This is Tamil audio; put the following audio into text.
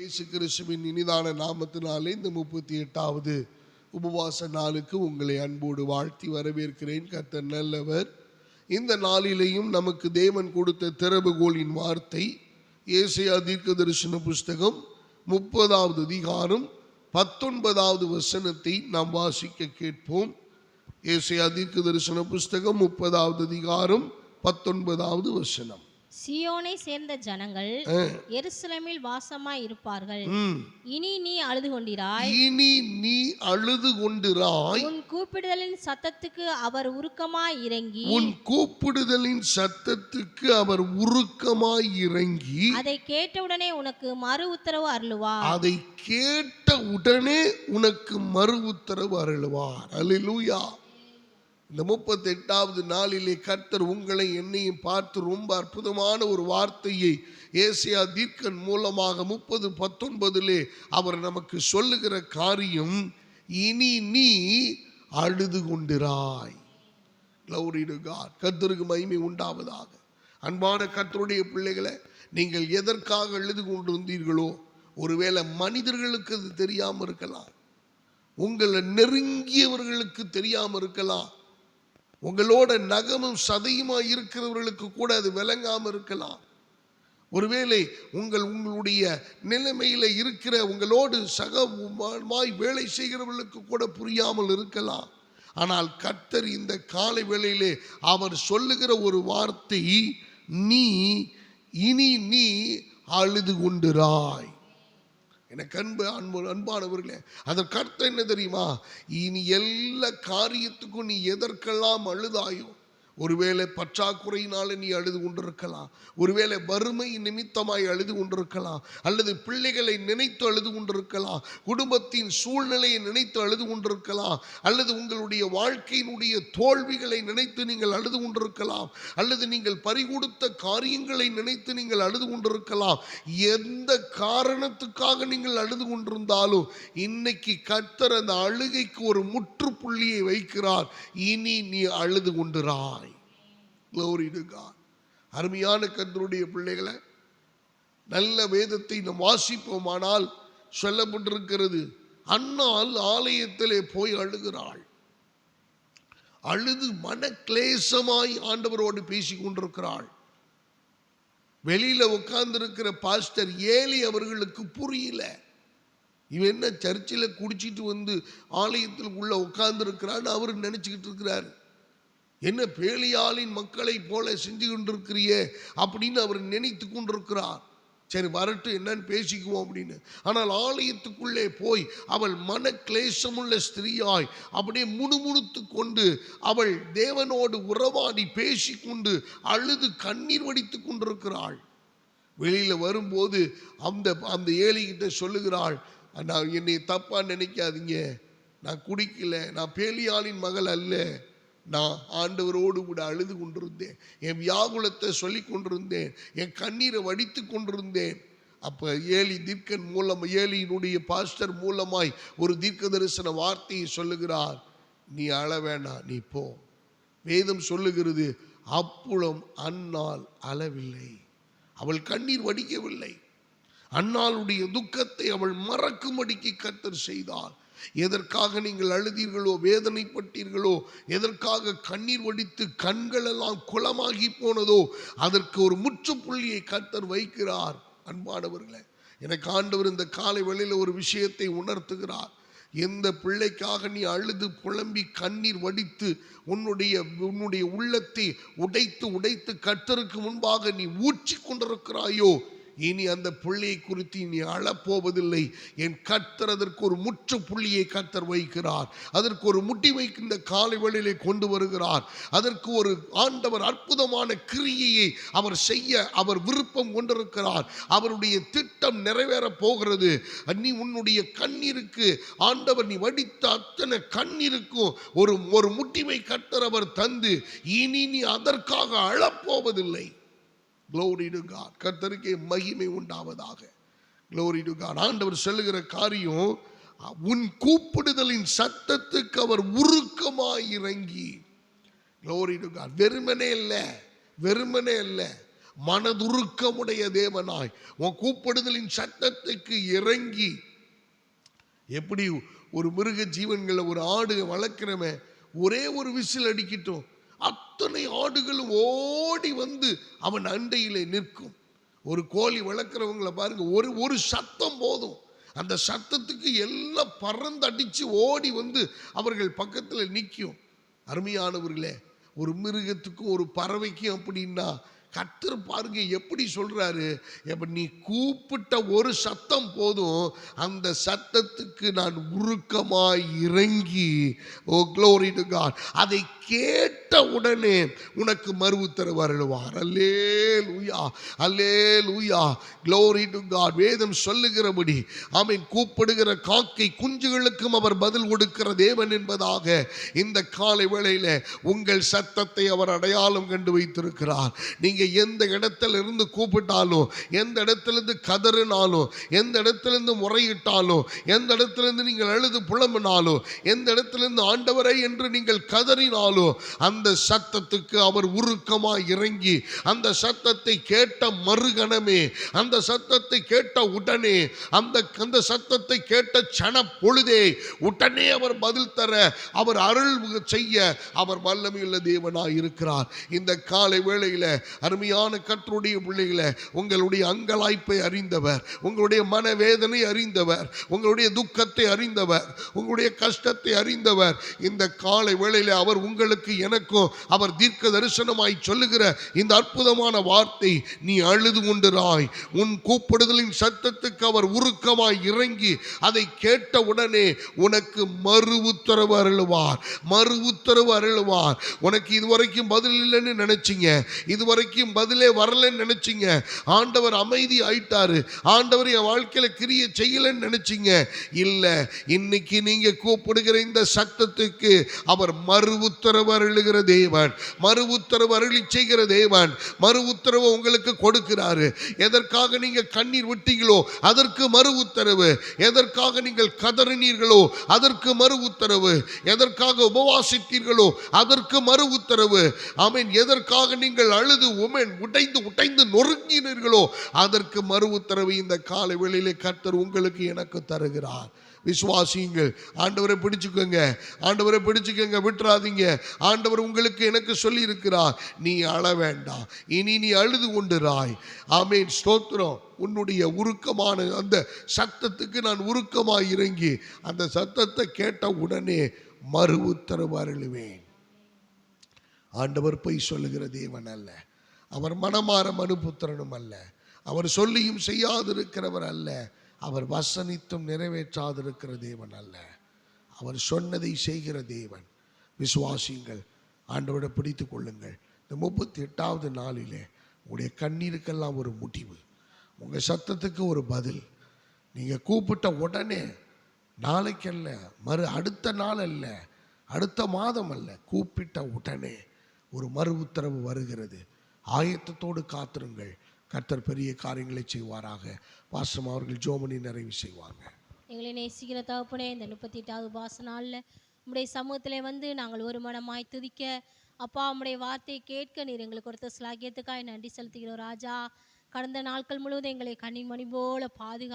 இயேசு கிறிஸ்துவின் இனிதான நாமத்தினாலே இந்த 38வது உபவாச நாளுக்கு உங்களை அன்போடு வாழ்த்தி வரவேற்கிறேன். கர்த்தர் நல்லவர். இந்த நாளிலேயும் நமக்கு தேவன் கொடுத்த திறவுகோலின் வார்த்தை ஏசாயா தீர்க்கதரிசன புஸ்தகம் 30வது அதிகாரம் 19வது வசனத்தை நாம் வாசிக்க கேட்போம். ஏசாயா தீர்க்கதரிசன புஸ்தகம் 30வது அதிகாரம் 19வது வசனம். சியோனை சேர்ந்த ஜனங்கள் எருசலேமில் வாசமாய் இருப்பார்கள். இனி நீ அழுது கொண்டிராய். உன் கூப்பிடுதலின் சத்தத்துக்கு அவர் உருக்கமாய் இறங்கி அதை கேட்டவுடனே உனக்கு மறு உத்தரவு அருளுவார். அல்லேலூயா. இந்த 38வது நாளிலே கர்த்தர் உங்களை என்னையும் பார்த்து ரொம்ப அற்புதமான ஒரு வார்த்தையை ஏசாயா தீர்க்கன் மூலமாக 30:19 அவர் நமக்கு சொல்லுகிற காரியம், இனி நீ அழுது கொண்டிராய். கர்த்தருக்கு மகிமை உண்டாவதாக. அன்பான கர்த்தருடைய பிள்ளைகளை, நீங்கள் எதற்காக அழுது கொண்டிருந்தீர்களோ, ஒருவேளை மனிதர்களுக்கு அது தெரியாமல் இருக்கலாம், உங்களை நெருங்கியவர்களுக்கு தெரியாமல் இருக்கலாம், உங்களோட நகமும் சதையுமா இருக்கிறவர்களுக்கு கூட அது விளங்காமல் இருக்கலாம். ஒருவேளை உங்களுடைய நிலைமையில இருக்கிற உங்களோடு சகமாய் வேலை செய்கிறவர்களுக்கு கூட புரியாமல் இருக்கலாம். ஆனால் கர்த்தர் இந்த காலை வேளையிலே அவர் சொல்லுகிற ஒரு வார்த்தை, இனி நீ அழுது கொண்டிராய். எனக்கு அன்பானவர்களே, அதற்கு அர்த்தம் என்ன தெரியுமா? இனி எல்லா காரியத்துக்கும் நீ எதற்கெல்லாம் அழுதாயோ, ஒருவேளை பற்றாக்குறையினால நீ அழுது கொண்டிருக்கலாம், ஒருவேளை வறுமை நிமித்தமாய் அழுது கொண்டிருக்கலாம், அல்லது பிள்ளைகளை நினைத்து அழுது கொண்டிருக்கலாம், குடும்பத்தின் சூழ்நிலையை நினைத்து அழுது கொண்டிருக்கலாம், அல்லது உங்களுடைய வாழ்க்கையினுடைய தோல்விகளை நினைத்து நீங்கள் அழுது கொண்டிருக்கலாம், அல்லது நீங்கள் பறிகொடுத்த காரியங்களை நினைத்து நீங்கள் அழுது கொண்டிருக்கலாம். எந்த காரணத்துக்காக நீங்கள் அழுது கொண்டிருந்தாலும் இன்னைக்கு கர்த்தர் அந்த அழுகைக்கு ஒரு முற்றுப்புள்ளியை வைக்கிறார். இனி நீ அழுது கொண்டிராய். Glory to God. அருமையான கர்த்தருடைய பிள்ளைகளை, நல்ல வேதத்தை நாம் வாசிப்போமானால் சொல்லப்பட்டிருக்கிறது, அன்னாள் ஆலயத்திலே போய் அழுகிறாள். அழுது மன கிளேசமாய் ஆண்டவரோடு பேசி கொண்டிருக்கிறாள். வெளியில உட்கார்ந்து இருக்கிற பாஸ்டர் ஏலி அவர்களுக்கு புரியல, இவன் என்ன சர்ச்சில் குடிச்சிட்டு வந்து ஆலயத்தில் உள்ள உட்கார்ந்து இருக்கிறான்னு அவர் நினைச்சுக்கிட்டு இருக்கிறார். என்ன பேலியாளின் மக்களை போல செஞ்சு கொண்டிருக்கிறியே அப்படின்னு அவர் நினைத்து கொண்டிருக்கிறார். சரி வரட்டு, என்னன்னு பேசிக்குவோம் அப்படின்னு. ஆனால் ஆலயத்துக்குள்ளே போய் அவள் மன கிளேசமுள்ள ஸ்திரீயாய் அப்படியே முணுமுணுத்து கொண்டு அவள் தேவனோடு உறவாடி பேசிக்கொண்டு அழுது கண்ணீர் வடித்து கொண்டிருக்கிறாள். வெளியில வரும்போது அந்த ஏலிகிட்ட சொல்லுகிறாள், நான் என்னை தப்பா நினைக்காதீங்க, நான் குடிக்கல, நான் பேலியாளின் மகள் அல்ல, நான் ஆண்டவரோடு கூட அழுது கொண்டிருந்தேன், என் வியாகுலத்தை சொல்லி கொண்டிருந்தேன், என் கண்ணீரை வடித்து கொண்டிருந்தேன். அப்போ ஏலி தீர்க்கன் மூலம், ஏலியினுடைய பாஸ்டர் மூலமாய் ஒரு தீர்க்க தரிசன வார்த்தையை சொல்லுகிறார், நீ அழ வேண்டாம், நீ போ. வேதம் சொல்லுகிறது, அப்புறம் அன்னாள் அழவில்லை, அவள் கண்ணீர் வடிக்கவில்லை. அன்னாளுடைய துக்கத்தை அவள் மறக்கும்படிக்கு கர்த்தர் செய்தார். எதற்காக நீங்கள் அழுதீர்களோ, வேதனைப்பட்டீர்களோ, எதற்காக கண்ணீர் வடித்து கண்கள் எல்லாம் குளமாகி போனதோ, அதற்கு ஒரு முற்றுப்புள்ளியை கர்த்தர் வைக்கிறார். அன்பானவர்களே, எனக்கு ஆண்டவர் இந்த காலை வேளையில் ஒரு விஷயத்தை உணர்த்துகிறார். எந்த பிள்ளைக்காக நீ அழுது புலம்பி கண்ணீர் வடித்து உன்னுடைய உள்ளத்தை உடைத்து கர்த்தருக்கு முன்பாக நீ ஊற்றி கொண்டிருக்கிறாயோ, இனி அந்த பிள்ளையை குறித்து நீ அழப்போவதில்லை. என் கர்த்தர் அதற்கு ஒரு முற்றுப்புள்ளியை கர்த்தர் வைக்கிறார். அதற்கு ஒரு முடிவை இந்த காலை வேளையிலே கொண்டு வருகிறார். அதற்கு ஒரு ஆண்டவர் அற்புதமான கிரியையை அவர் செய்ய அவர் விருப்பம் கொண்டிருக்கிறார். அவருடைய திட்டம் நிறைவேற போகிறது. நீ உன்னுடைய கண்ணீருக்கு ஆண்டவர், நீ வடித்த அத்தனை கண்ணீருக்கும் ஒரு முடிவை கர்த்தர் அவர் தந்து இனி நீ அதற்காக அழப்போவதில்லை. Glory to God. கர்த்தருக்கே மகிமை உண்டாவதாக. Glory to God. ஆண்டவர் சொல்லுகிற காரியம், உன் கூப்பிடுதலின் சத்தத்துக்கு அவர் உருக்கமாய் இறங்கி. Glory to God. வெறுமனே இல்லை, மனதுருக்கமுடைய தேவனாய் உன் கூப்பிடுதலின் சத்தத்துக்கு இறங்கி, எப்படி ஒரு மிருக ஜீவன்களை ஒரு ஆடு வளர்க்கிறவன் ஒரே ஒரு விசில் அடிக்கட்டும், அத்தனை ஆடுகளும் ஓடி வந்து அவன் அண்டையிலே நிற்கும். ஒரு கோழி வளர்க்குறவங்களை பாருங்க, ஒரு சத்தம் போதும், அந்த சத்தத்துக்கு எல்லாம் பறந்து அடிச்சு ஓடி வந்து அவர்கள் பக்கத்தில் நிற்கும். அருமையானவர்களே, ஒரு மிருகத்துக்கும் ஒரு பறவைக்கும் அப்படின்னா கர்த்தர் பாருங்க எப்படி சொல்றாரு, எப்ப நீ கூப்பிட்ட ஒரு சத்தம் போதும், அந்த சத்தத்துக்கு நான் உருக்கமாய் இறங்கி, ஓ glory to God, அதை கேட்ட உடனே உனக்கு மறு உத்தரவு அருளுவார். அல்லேலூயா, அல்லேலூயா, glory to God. வேதம் சொல்லுகிறபடி ஆமென், கூப்பிடுகிற காக்கை குஞ்சுகளுக்கும் அவர் பதில் கொடுக்கிற தேவன் என்பதாக இந்த காலை வேளையில உங்கள் சத்தத்தை அவர் அடையாளம் கண்டு வைத்திருக்கிறார். நீங்க எந்த இடத்துல இருந்து கூப்பிட்டாலும், எந்த இடத்துல இருந்து கதறினாலும், எந்த இடத்துல இருந்து முறையிட்டாலும், எந்த இடத்துல இருந்து நீங்கள் அழுது புலம்பினாலும், எந்த இடத்துல இருந்து ஆண்டவரை என்று நீங்கள் கதறினாலும், அந்த சத்தத்துக்கு அவர் உருக்கமாய் இறங்கி, அந்த சத்தத்தை கேட்ட மறுகணமே, அந்த சத்தத்தை கேட்ட உடனே, அந்த சத்தத்தை கேட்ட சன பொழுதே உடனே அவர் பதில் தர, அவர் அருள் செய்ய அவர் வல்லமையுள்ள தேவனாய் இருக்கிறார். இந்த காலை வேளையில அருமையான கர்த்தருடைய பிள்ளைகளை, உங்களுடைய அங்கலாய்ப்பை அறிந்தவர், உங்களுடைய மனவேதனை அறிந்தவர், உங்களுடைய துக்கத்தை அறிந்தவர், உங்களுடைய கஷ்டத்தை அறிந்தவர். இந்த காலை வேளையில அவர் உங்களுக்கு எனக்கும் அவர் தீர்க்க தரிசனமாய் சொல்லுகிற இந்த அற்புதமான வார்த்தை, நீ அழுது கொண்டிராய், உன் கூப்பிடுதலின் சத்தத்துக்கு அவர் உருக்கமாய் இறங்கி அதை கேட்ட உடனே உனக்கு மறு உத்தரவு அருளுவார், மறு உத்தரவு அருளுவார். உனக்கு இதுவரைக்கும் பதில் இல்லைன்னு நினைச்சீங்க, இதுவரைக்கும் பதிலே வரலன்னு நினைச்சீங்க, ஆண்டவர் அமைதி ஆயிட்டாரு, ஆண்டவர் என் வாழ்க்கையில கிரியை செய்யலன்னு நினைச்சீங்க, இல்ல, இன்னைக்கு நீங்க கூப்பிடுகிற இந்த சத்தத்துக்கு அவர் மறு உத்தரவு அருளுகிற தேவன், மறு உத்தரவு அருளி செய்கிற தேவன், மறு உத்தரவு உங்களுக்கு கொடுக்கிறாரு. எதற்காக நீங்க கண்ணீர் விட்டீங்களோ அதற்கு மறு உத்தரவு, எதற்காக நீங்கள் கதறினீர்களோ அதற்கு மறு உத்தரவு, எதற்காக உபவாசித்தீர்களோ அதற்கு மறு உத்தரவு, ஆமென், எதற்காக நீங்கள் அழுது உடைந்து நொறுங்கினீர்களோ அதற்கு மறு உத்தரவு இந்த காலை வேளையிலே கர்த்தர் உங்களுக்கு எனக்கு தருகிறார். விசுவாசியுங்கள், ஆண்டவரை பிடிச்சுக்கோங்க, ஆண்டவரை பிடிச்சுக்கோங்க, விட்டுறாதீங்க. ஆண்டவர் உங்களுக்கு எனக்கு சொல்லி இருக்கிறார், நீ அழ வேண்டாம், இனி நீ அழுது கொண்டிராய். ஆமென், ஸ்தோத்திரம். உன்னுடைய உருக்கமான அந்த சத்தத்துக்கு நான் உருக்கமாய் இறங்கி அந்த சத்தத்தை கேட்ட உடனே மறு உத்தரவு அருளுவேன். ஆண்டவர் பொய் சொல்லுகிற தேவன் அல்ல, அவர் மனமாற மனுபுத்திரனும் அல்ல, அவர் சொல்லியும் செய்யாதிருக்கிறவர் அல்ல, அவர் வசனித்தும் நிறைவேற்றாதிருக்கிற தேவன் அல்ல, அவர் சொன்னதை செய்கிற தேவன். விசுவாசியுங்கள், ஆண்டவரை பிடித்து கொள்ளுங்கள். இந்த 38வது நாளிலே உங்களுடைய கண்ணீருக்கெல்லாம் ஒரு முடிவு, உங்கள் சத்தத்துக்கு ஒரு பதில். நீங்கள் கூப்பிட்ட உடனே, நாளைக்கு அல்ல, அடுத்த நாள் அல்ல, அடுத்த மாதம் அல்ல, கூப்பிட்ட உடனே ஒரு மறு உத்தரவு வருகிறது. ஆயத்தத்தோடு காத்திருங்கள், கர்த்தர் பெரிய காரியங்களை செய்வாராக. பாஸ்டம் அவர்கள் ஜோமனி நிறைவு செய்வாங்க. எங்களை நேசிக்கிற தகப்பனே, இந்த 38வது உபவாச நாளில் உம்முடைய சமூகத்திலே வந்து நாங்கள் ஒரு மனமாய் துதிக்க, அப்பா உம்முடைய வார்த்தையை கேட்க நீர் எங்களுக்கு கொடுத்த ஸ்லாகியத்துக்காய் நன்றி செலுத்துகிறோம் ராஜா. கடந்த நாட்கள் முழுவதும் எங்களை கன்னிமணி போல பாதுகாத்து